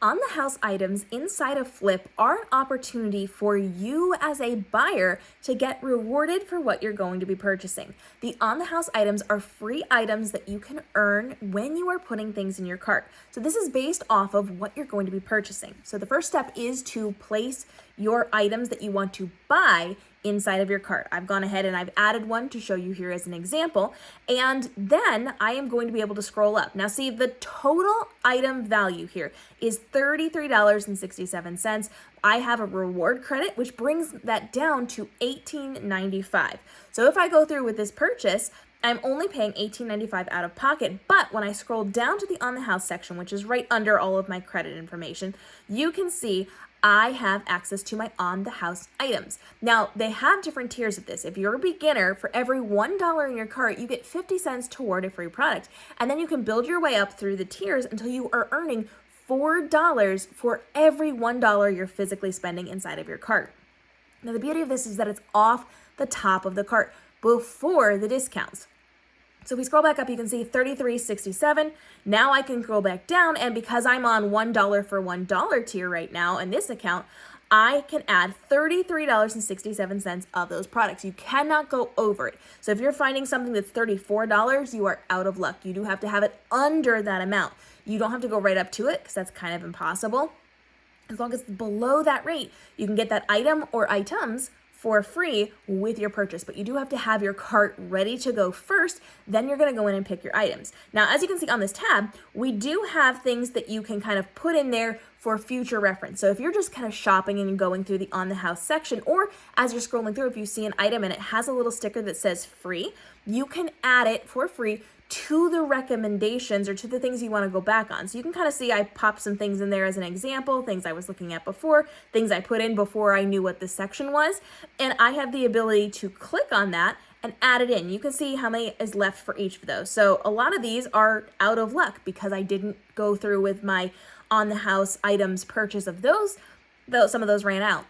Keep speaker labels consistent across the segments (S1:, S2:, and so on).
S1: on the house items inside of Flip are an opportunity for you as a buyer to get rewarded for what you're going to be purchasing. The on the house items are free items that you can earn when you are putting things in your cart. So this is based off of what you're going to be purchasing. So the first step is to place your items that you want to buy inside of your cart. I've gone ahead and I've added one to show you here as an example, and then I am going to be able to scroll up. Now see, the total item value here is $33.67. I have a reward credit, which brings that down to $18.95. So if I go through with this purchase, I'm only paying $18.95 out of pocket, but when I scroll down to the on the house section, which is right under all of my credit information, you can see I have access to my on the house items. Now, they have different tiers of this. If you're a beginner, for every $1 in your cart, you get 50 cents toward a free product. And then you can build your way up through the tiers until you are earning $4 for every $1 you're physically spending inside of your cart. Now, the beauty of this is that it's off the top of the cart before the discounts. So if we scroll back up, you can see $33.67. Now I can scroll back down, and because I'm on $1 for $1 tier right now in this account, I can add $33.67 of those products. You cannot go over it. So if you're finding something that's $34, you are out of luck. You do have to have it under that amount. You don't have to go right up to it because that's kind of impossible. As long as it's below that rate, you can get that item or items for free with your purchase, but you do have to have your cart ready to go first. Then you're going to go in and pick your items. Now, as you can see on this tab, we do have things that you can kind of put in there for future reference. So if you're just kind of shopping and going through the on the house section, or as you're scrolling through, if you see an item and it has a little sticker that says free, you can add it for free to the recommendations or to the things you want to go back on. So you can kind of see I popped some things in there as an example, things I was looking at before, things I put in before I knew what this section was. And I have the ability to click on that and add it in. You can see how many is left for each of those. So a lot of these are out of luck because I didn't go through with my on the house items purchase of those, though some of those ran out.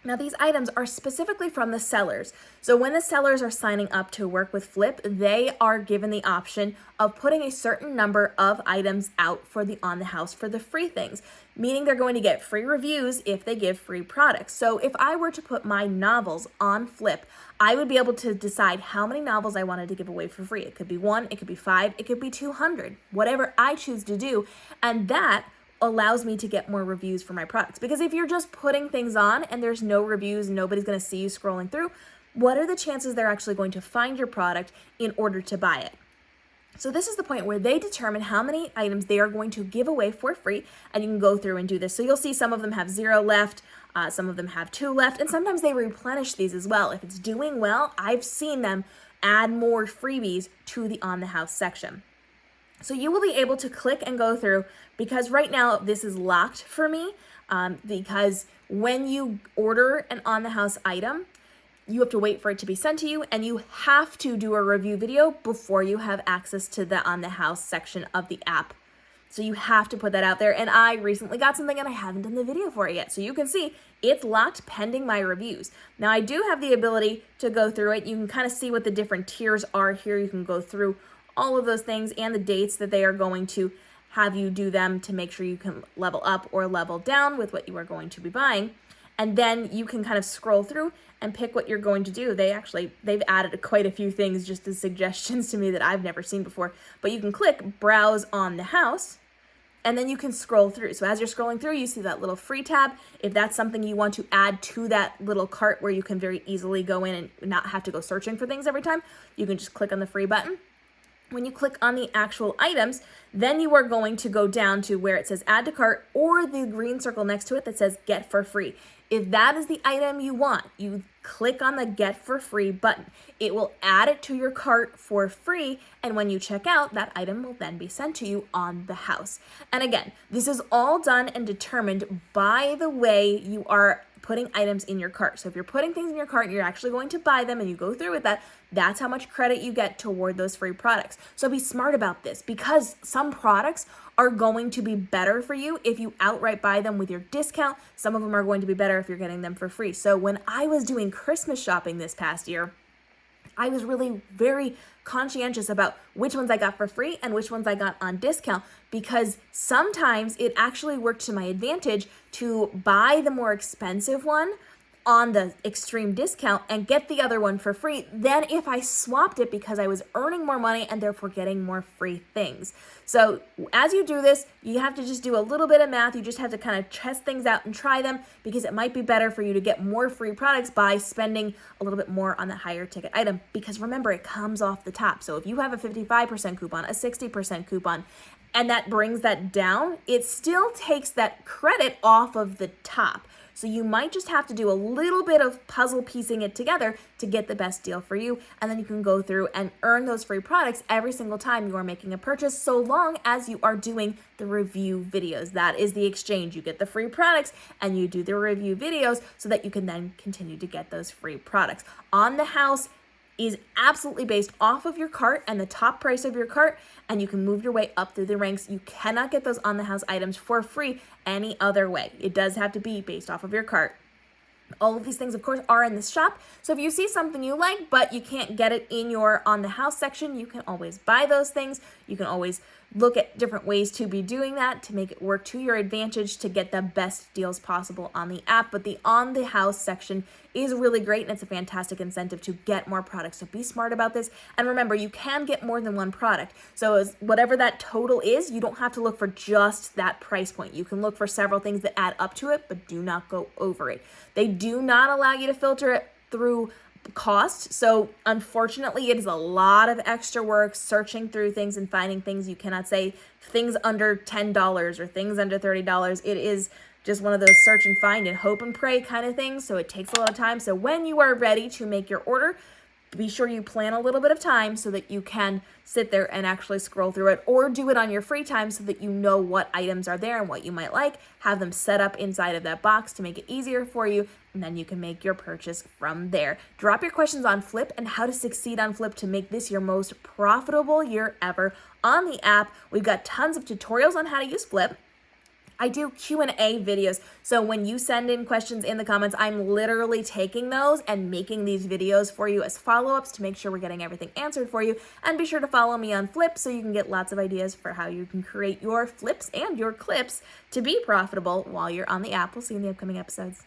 S1: Now, these items are specifically from the sellers. So when the sellers are signing up to work with Flip, they are given the option of putting a certain number of items out for the on the house for the free things, meaning they're going to get free reviews if they give free products. So if I were to put my novels on Flip, I would be able to decide how many novels I wanted to give away for free. It could be 1, it could be 5, it could be 200, whatever I choose to do. And that allows me to get more reviews for my products. Because if you're just putting things on and there's no reviews, nobody's going to see you scrolling through, what are the chances they're actually going to find your product in order to buy it? So this is the point where they determine how many items they are going to give away for free, and you can go through and do this. So you'll see some of them have 0 left, some of them have 2 left, and sometimes they replenish these as well. If it's doing well, I've seen them add more freebies to the on the house section. So you will be able to click and go through, because right now this is locked for me, because when you order an on the house item, you have to wait for it to be sent to you, and you have to do a review video before you have access to the on the house section of the app. So you have to put that out there. And I recently got something and I haven't done the video for it yet. So you can see it's locked pending my reviews. Now I do have the ability to go through it. You can kind of see what the different tiers are here. You can go through all of those things and the dates that they are going to have you do them to make sure you can level up or level down with what you are going to be buying. And then you can kind of scroll through and pick what you're going to do. They've added quite a few things just as suggestions to me that I've never seen before. But you can click Browse on the House, and then you can scroll through. So as you're scrolling through, you see that little free tab. If that's something you want to add to that little cart where you can very easily go in and not have to go searching for things every time, you can just click on the free button. When you click on the actual items, then you are going to go down to where it says add to cart, or the green circle next to it that says get for free. If that is the item you want, you click on the get for free button. It will add it to your cart for free, and when you check out, that item will then be sent to you on the house. And again, this is all done and determined by the way you are putting items in your cart. So if you're putting things in your cart and you're actually going to buy them and you go through with that, that's how much credit you get toward those free products. So be smart about this, because some products are going to be better for you if you outright buy them with your discount. Some of them are going to be better if you're getting them for free. So when I was doing Christmas shopping this past year, I was really very conscientious about which ones I got for free and which ones I got on discount, because sometimes it actually worked to my advantage to buy the more expensive one on the extreme discount and get the other one for free than if I swapped it, because I was earning more money and therefore getting more free things. So as you do this, you have to just do a little bit of math. You just have to kind of test things out and try them, because it might be better for you to get more free products by spending a little bit more on the higher ticket item, because remember, it comes off the top. So if you have a 55% coupon, a 60% coupon, and that brings that down, it still takes that credit off of the top. So you might just have to do a little bit of puzzle piecing it together to get the best deal for you. And then you can go through and earn those free products every single time you are making a purchase, so long as you are doing the review videos. That is the exchange. You get the free products and you do the review videos so that you can then continue to get those free products. On the House is absolutely based off of your cart and the top price of your cart, and you can move your way up through the ranks. You cannot get those on the House items for free any other way. It does have to be based off of your cart. All of these things, of course, are in the shop. So if you see something you like, but you can't get it in your On the House section, you can always buy those things. You can always look at different ways to be doing that to make it work to your advantage to get the best deals possible on the app. But the On the House section is really great, and it's a fantastic incentive to get more products. So be smart about this. And remember, you can get more than one product. So as whatever that total is, you don't have to look for just that price point. You can look for several things that add up to it, but do not go over it. They do not allow you to filter it through cost. So unfortunately, it is a lot of extra work searching through things and finding things. You cannot say things under $10 or things under $30. It is just one of those search and find and hope and pray kind of things. So it takes a lot of time. So when you are ready to make your order, be sure you plan a little bit of time so that you can sit there and actually scroll through it, or do it on your free time so that you know what items are there and what you might like. Have them set up inside of that box to make it easier for you, and then you can make your purchase from there. Drop your questions on Flip and how to succeed on Flip to make this your most profitable year ever on the app. We've got tons of tutorials on how to use Flip. I do Q&A videos, so when you send in questions in the comments, I'm literally taking those and making these videos for you as follow-ups to make sure we're getting everything answered for you. And be sure to follow me on Flip so you can get lots of ideas for how you can create your flips and your clips to be profitable while you're on the app. We'll see you in the upcoming episodes.